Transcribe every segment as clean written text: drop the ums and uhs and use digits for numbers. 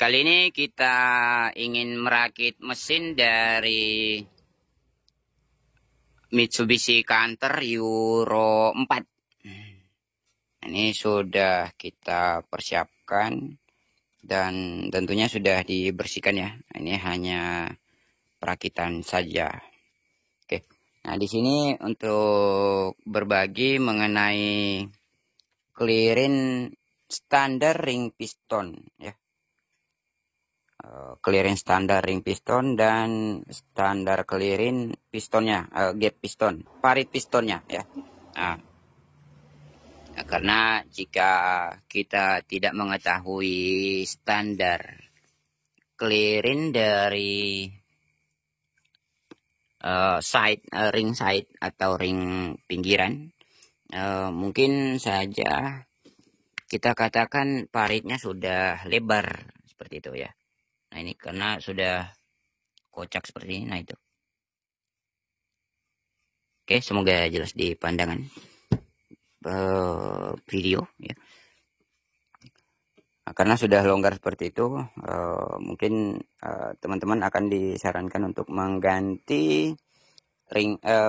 Kali ini kita ingin merakit mesin dari Mitsubishi Canter Euro 4. Ini sudah kita persiapkan dan tentunya sudah dibersihkan ya. Ini hanya perakitan saja. Oke. Nah, di sini untuk berbagi mengenai clearing standar ring piston ya. Clearing standar ring piston dan standar clearing pistonnya, gap piston, parit pistonnya ya. Nah, karena jika kita tidak mengetahui standar clearing dari ring side atau ring pinggiran, mungkin saja kita katakan paritnya sudah lebar seperti itu ya. Nah, ini karena sudah kocak seperti ini. Nah, itu. Oke, semoga jelas di pandangan video ya. Nah, karena sudah longgar seperti itu, mungkin teman-teman akan disarankan untuk mengganti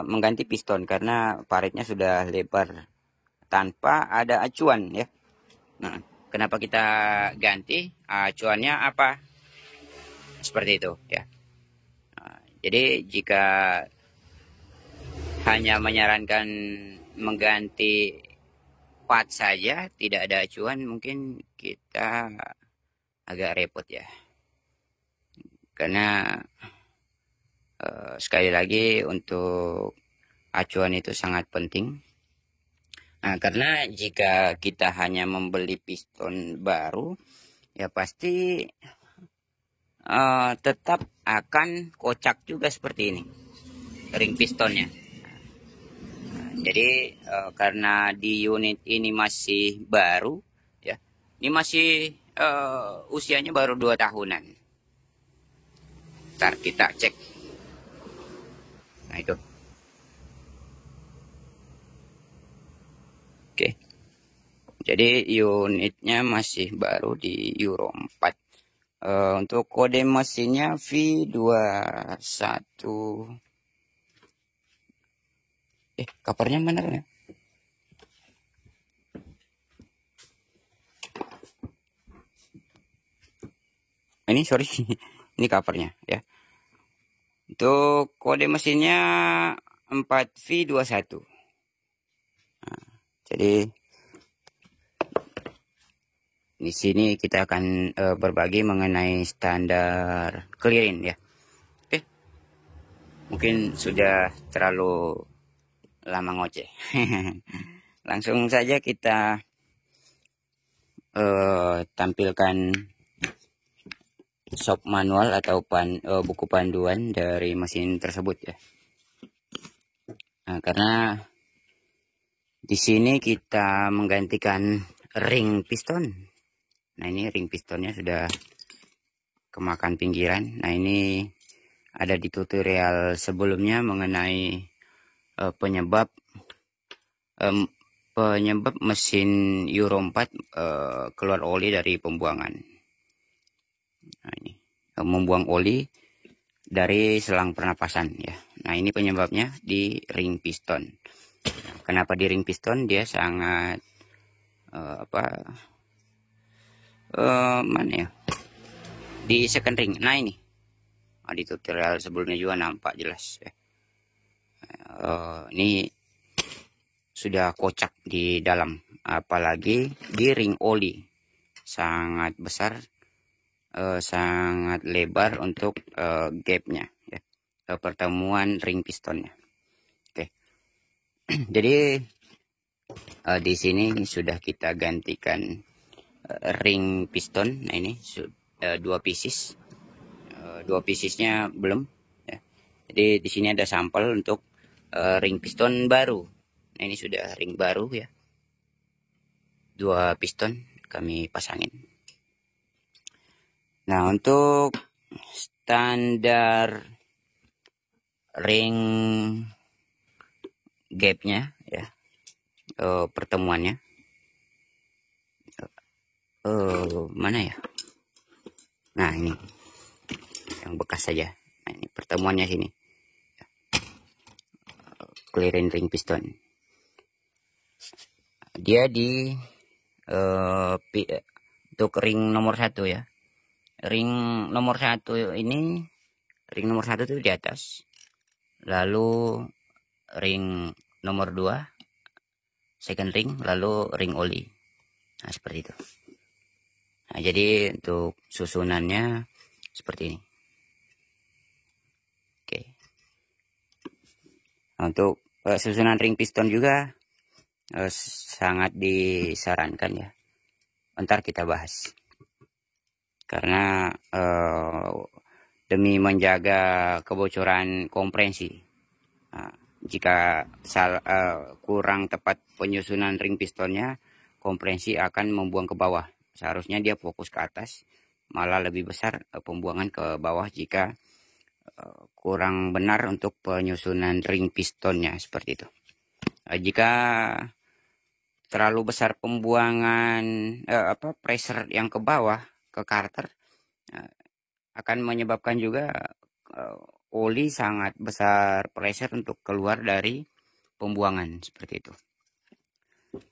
mengganti piston karena paritnya sudah lebar tanpa ada acuan ya. Nah, kenapa kita ganti? Acuannya apa? Seperti itu ya. Jadi jika hanya menyarankan mengganti part saja, tidak ada acuan, mungkin kita agak repot ya. Karena sekali lagi untuk acuan itu sangat penting. Nah, karena jika kita hanya membeli piston baru, ya pasti tetap akan kocak juga seperti ini ring pistonnya. Jadi karena di unit ini masih baru ya, ini masih usianya baru 2 tahunan. Ntar kita cek. Nah, itu. Oke. Jadi unitnya masih baru di Euro 4. Untuk kode mesinnya V21. Covernya mana ya? Ini sorry, ini covernya ya. Untuk kode mesinnya 4V21. Nah, jadi di sini kita akan berbagi mengenai standar clearing ya. Oke. Mungkin sudah terlalu lama ngoceh. Langsung saja kita tampilkan shop manual atau buku panduan dari mesin tersebut ya. Nah, karena di sini kita menggantikan ring piston. Nah, ini ring pistonnya sudah kemakan pinggiran. Nah, ini ada di tutorial sebelumnya mengenai penyebab mesin Euro 4 keluar oli dari pembuangan. Nah, ini membuang oli dari selang pernapasan ya. Nah, ini penyebabnya di ring piston. Kenapa di ring piston? Dia sangat mana ya? Di second ring. Nah, ini di tutorial sebelumnya juga nampak jelas ya. Ini sudah kocak di dalam, apalagi di ring oli sangat besar, sangat lebar untuk gapnya ya, pertemuan ring pistonnya. Oke. Jadi di sini sudah kita gantikan ring piston. Nah, ini 2 pieces, 2 piecesnya belum ya. Jadi di sini ada sampel untuk ring piston baru. Nah, ini sudah ring baru ya, 2 piston kami pasangin. Nah, untuk standar ring gapnya ya, pertemuannya mana ya, Nah, ini yang bekas saja. Nah, ini pertemuannya sini. Clearing ring piston. Dia di untuk ring nomor 1 ya. Ring nomor 1 ini, ring nomor 1 itu di atas. Lalu ring nomor 2 second ring, lalu ring oli. Nah, seperti itu. Nah, jadi untuk susunannya seperti ini. Oke. Nah, untuk susunan ring piston juga sangat disarankan ya. Ntar kita bahas. Karena demi menjaga kebocoran kompresi. Nah, jika kurang tepat penyusunan ring pistonnya, kompresi akan membuang ke bawah. Seharusnya dia fokus ke atas, malah lebih besar pembuangan ke bawah jika kurang benar untuk penyusunan ring pistonnya, seperti itu. Jika terlalu besar pembuangan pressure yang ke bawah ke karter, akan menyebabkan juga oli sangat besar pressure untuk keluar dari pembuangan, seperti itu.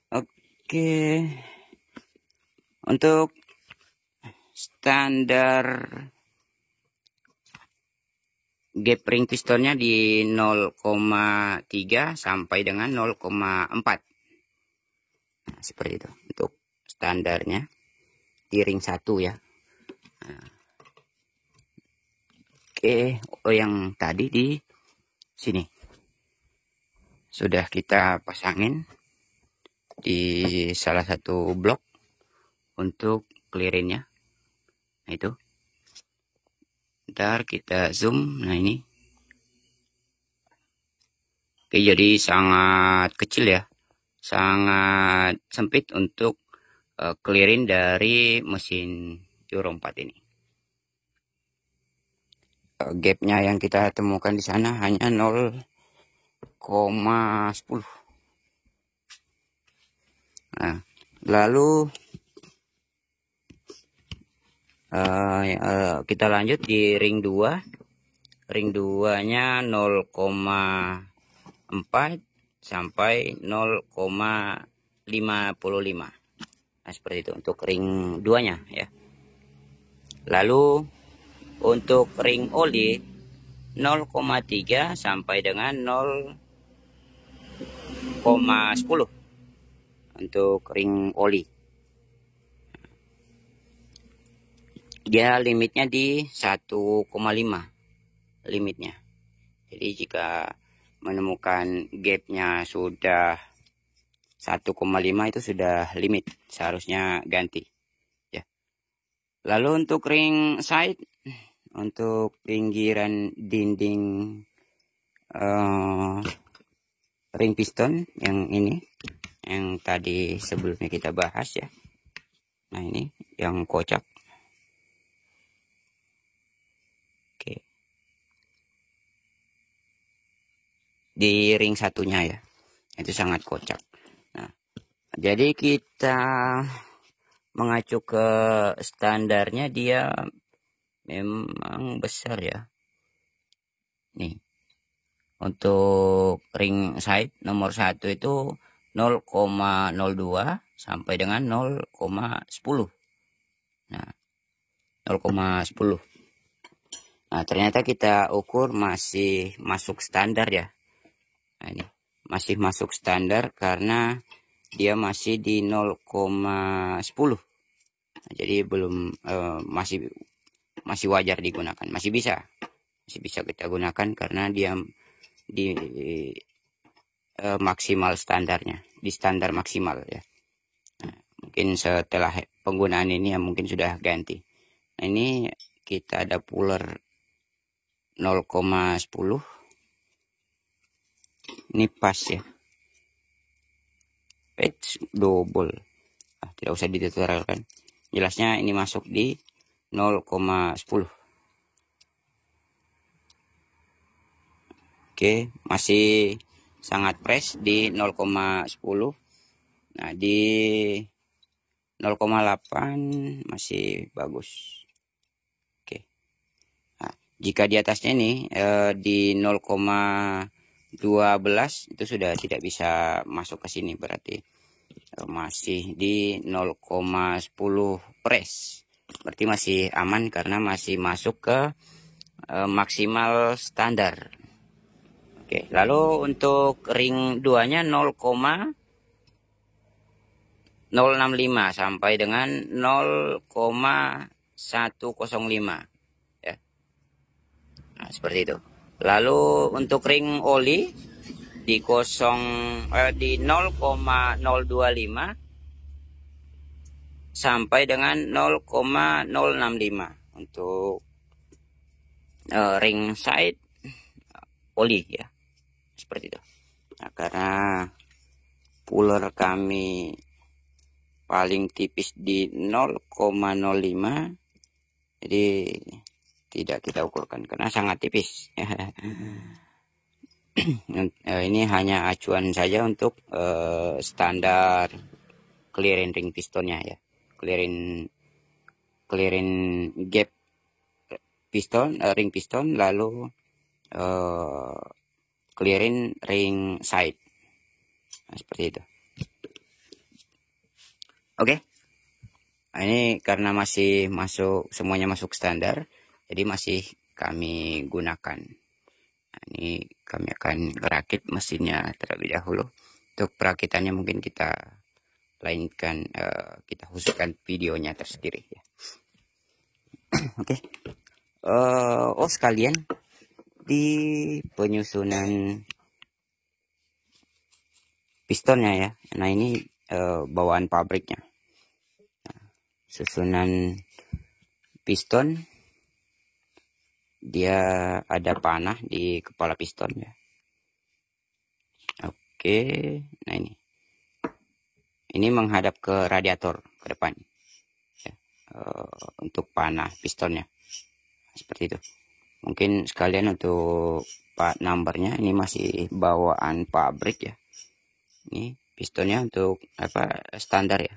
Oke, untuk standar gap ring pistonnya di 0,3 sampai dengan 0,4. Nah, seperti itu untuk standarnya di ring 1 ya. Nah, oke, yang tadi di sini sudah kita pasangin di salah satu blok untuk clearingnya. Nah, itu ntar kita zoom. Nah, ini oke, jadi sangat kecil ya, sangat sempit untuk clearing dari mesin Euro 4 ini. Gapnya yang kita temukan di sana hanya 0,10. Nah, lalu kita lanjut di ring 2. Ring 2-nya 0,4 sampai 0,55. Nah, seperti itu untuk ring 2-nya ya. Lalu untuk ring oli 0,3 sampai dengan 0,10 untuk ring oli. Dia limitnya di 1,5 limitnya. Jadi jika menemukan gapnya sudah 1,5 itu sudah limit, seharusnya ganti ya. Lalu untuk ring side, untuk pinggiran dinding ring piston yang ini, yang tadi sebelumnya kita bahas ya. Nah, ini yang kocak. Oke, di ring satunya ya, itu sangat kocak. Nah, jadi kita mengacu ke standarnya, dia memang besar ya. Nih, untuk ring side nomor 1 itu 0,02 sampai dengan 0,10. Nah, 0,10. Nah, ternyata kita ukur masih masuk standar ya. Nah, ini masih masuk standar karena dia masih di 0,10. Nah, jadi belum masih wajar digunakan, masih bisa kita gunakan karena dia di maksimal standarnya, di standar maksimal ya. Nah, mungkin setelah penggunaan ini ya mungkin sudah ganti. Nah, ini kita ada puller 0,10. Ini pas ya, patch double. Tidak usah ditutorialkan, jelasnya ini masuk di 0,10. Oke, masih sangat fresh di 0,10. Nah, di 0,8 masih bagus. Jika di atasnya ini di 0,12 itu sudah tidak bisa masuk ke sini, berarti masih di 0,10 press. Berarti masih aman karena masih masuk ke maksimal standar. Oke, lalu untuk ring 2-nya 0,065 sampai dengan 0,105 ya. Nah, seperti itu. Lalu untuk ring oli di 0,025 sampai dengan 0,065 untuk ring side oli ya, seperti itu. Nah, karena puller kami paling tipis di 0,05, jadi tidak kita ukurkan karena sangat tipis. Ini hanya acuan saja untuk standar clearing ring pistonnya ya, clearing gap piston, ring piston, lalu clearing ring side. Nah, seperti itu. Oke. Nah, ini karena masih masuk, semuanya masuk standar, jadi masih kami gunakan. Nah, ini kami akan rakit mesinnya terlebih dahulu. Untuk perakitannya mungkin kita lainkan, kita khususkan videonya tersendiri ya. Oke. Oh sekalian, di penyusunan pistonnya ya. Nah ini bawaan pabriknya. Nah, susunan piston, dia ada panah di kepala piston ya. Oke, nah ini menghadap ke radiator ke depan ya, untuk panah pistonnya seperti itu. Mungkin sekalian untuk part numbernya, ini masih bawaan pabrik ya. Ini pistonnya untuk apa, standar ya.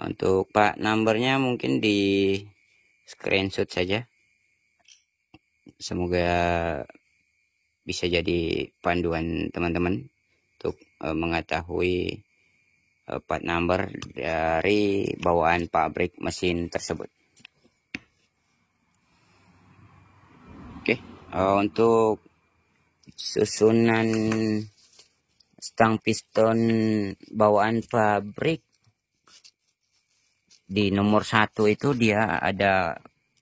Untuk part numbernya mungkin di screenshot saja. Semoga bisa jadi panduan teman-teman untuk mengetahui part number dari bawaan pabrik mesin tersebut. Oke, untuk susunan stang piston bawaan pabrik di nomor 1 itu dia ada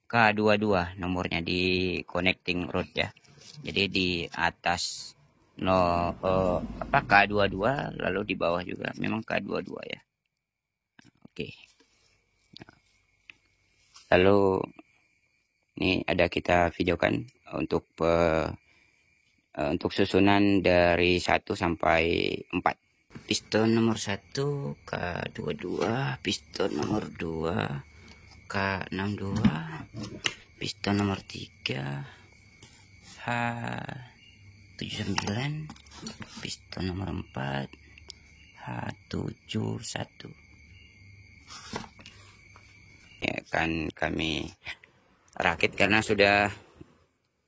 K22 nomornya di connecting rod ya. Jadi di atas K22, lalu di bawah juga memang K22 ya. Oke. Lalu ini ada kita videokan untuk susunan dari 1 sampai 4. Piston nomor 1 K22, piston nomor 2 K62, piston nomor 3 H79, piston nomor 4 H71. Ya kan kami rakit karena sudah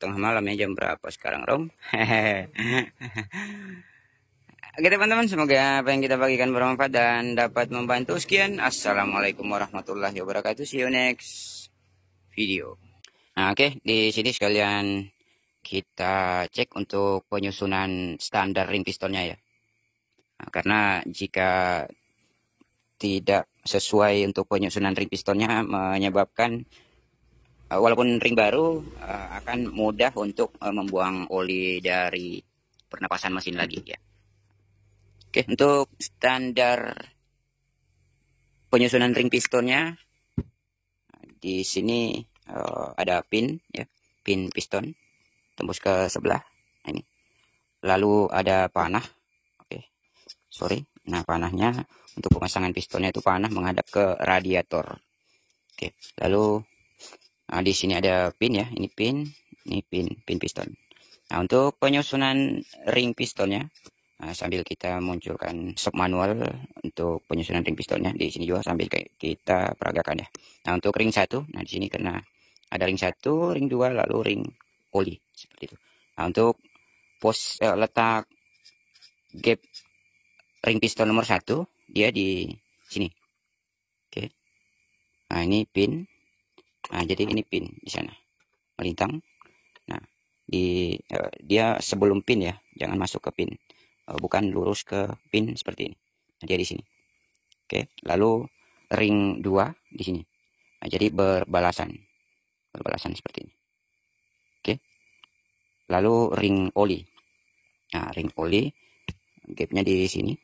tengah malam ya, jam berapa sekarang Rom? Oke teman-teman, semoga apa yang kita bagikan bermanfaat dan dapat membantu. Sekian, assalamualaikum warahmatullahi wabarakatuh. See you next video. Nah oke, di sini sekalian kita cek untuk penyusunan standar ring pistonnya ya. Nah, karena jika tidak sesuai untuk penyusunan ring pistonnya, menyebabkan walaupun ring baru akan mudah untuk membuang oli dari pernapasan mesin lagi ya. Oke, untuk standar penyusunan ring pistonnya, di sini ada pin ya, pin piston tembus ke sebelah. Nah, ini. Lalu ada panah. Oke, sorry. Nah panahnya untuk pemasangan pistonnya itu panah menghadap ke radiator. Oke, lalu di sini ada pin ya, ini pin piston. Nah untuk penyusunan ring pistonnya, sambil kita munculkan sub manual untuk penyusunan ring pistonnya di sini juga sambil kita peragakan ya. Nah untuk ring 1, nah di sini karena Ada ring 1, ring 2, lalu ring oli seperti itu. Nah, untuk letak gap ring piston nomor 1 dia di sini. Oke. Nah, ini pin. Nah, jadi ini pin di sana. Melintang. Nah, dia sebelum pin ya, jangan masuk ke pin. Bukan lurus ke pin seperti ini. Nah, dia di sini. Oke, lalu ring 2 di sini. Nah, jadi berbalasan seperti ini. Oke. Lalu ring oli. Nah, ring oli gapnya di sini.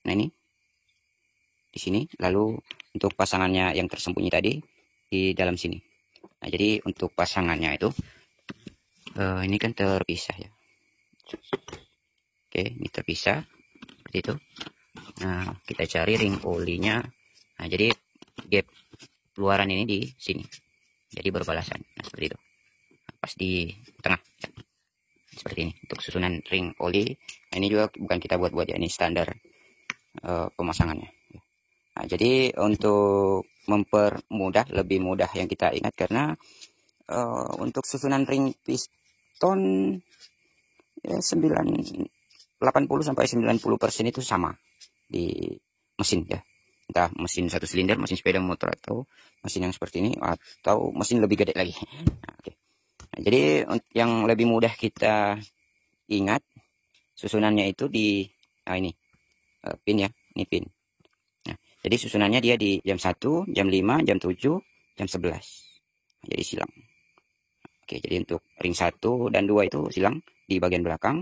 Nah, ini di sini. Lalu untuk pasangannya yang tersembunyi tadi di dalam sini. Nah, jadi untuk pasangannya itu ini kan terpisah ya. Oke, ini terpisah seperti itu. Nah, kita cari ring olinya. Nah, jadi gap keluaran ini di sini. Jadi berbalasan. Nah, seperti itu. Pas di tengah. Seperti ini. Untuk susunan ring oli. Nah, ini juga bukan kita buat-buat ya. Ini standar pemasangannya. Nah, jadi untuk mempermudah, lebih mudah yang kita ingat karena untuk susunan ring piston ya 80 sampai 90% itu sama di mesin ya. Entah mesin 1 silinder, mesin sepeda motor, atau mesin yang seperti ini, atau mesin lebih gede lagi. Nah, okay. Nah, jadi yang lebih mudah kita ingat susunannya itu di ini pin ya, ini pin. Nah, jadi susunannya dia di jam 1, jam 5, jam 7, jam 11. Nah, jadi silang. Oke, jadi untuk ring 1 dan 2 itu silang di bagian belakang.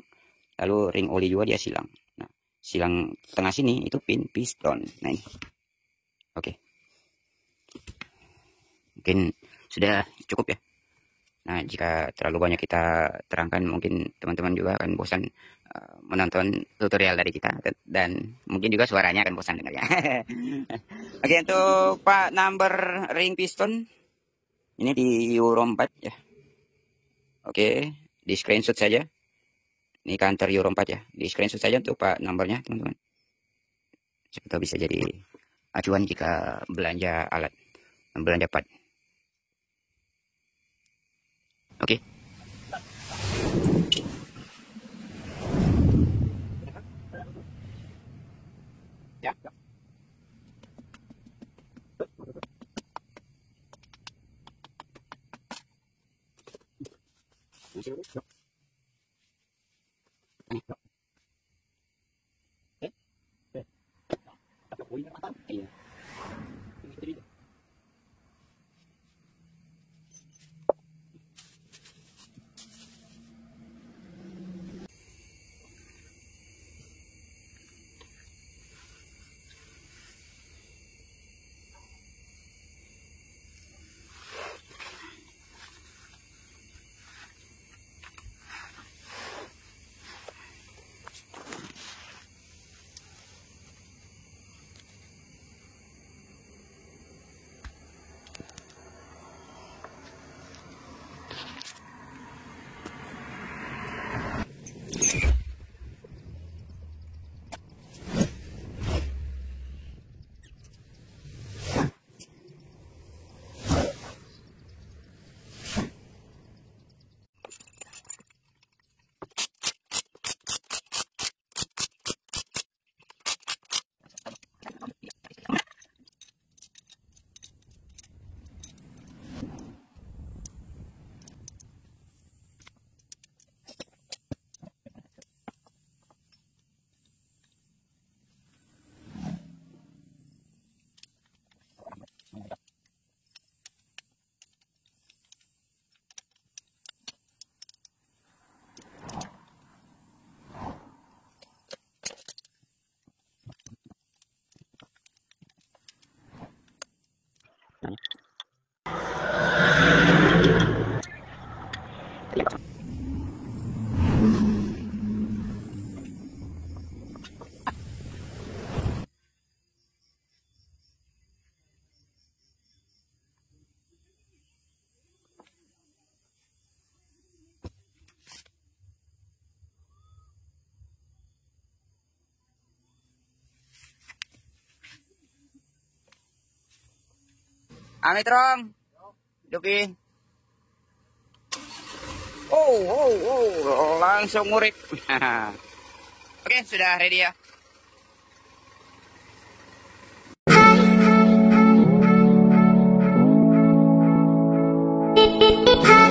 Lalu ring oli juga dia silang. Nah, silang tengah sini itu pin piston. Nah, ini. Oke. Mungkin sudah cukup ya. Nah, jika terlalu banyak kita terangkan, mungkin teman-teman juga akan bosan menonton tutorial dari kita. Dan mungkin juga suaranya akan bosan dengar ya. Oke, untuk Pak number ring piston, ini di Euro 4 ya. Oke, di screenshot saja. Ini kantor Euro 4 ya. Di screenshot saja untuk Pak nomornya, teman-teman. Siapa bisa jadi acuan jika belanja alat, belanja part. Oke. Ya. Iya. Amit Rom. Hidupin. Langsung ngurit. Oke, sudah ready ya. Hi.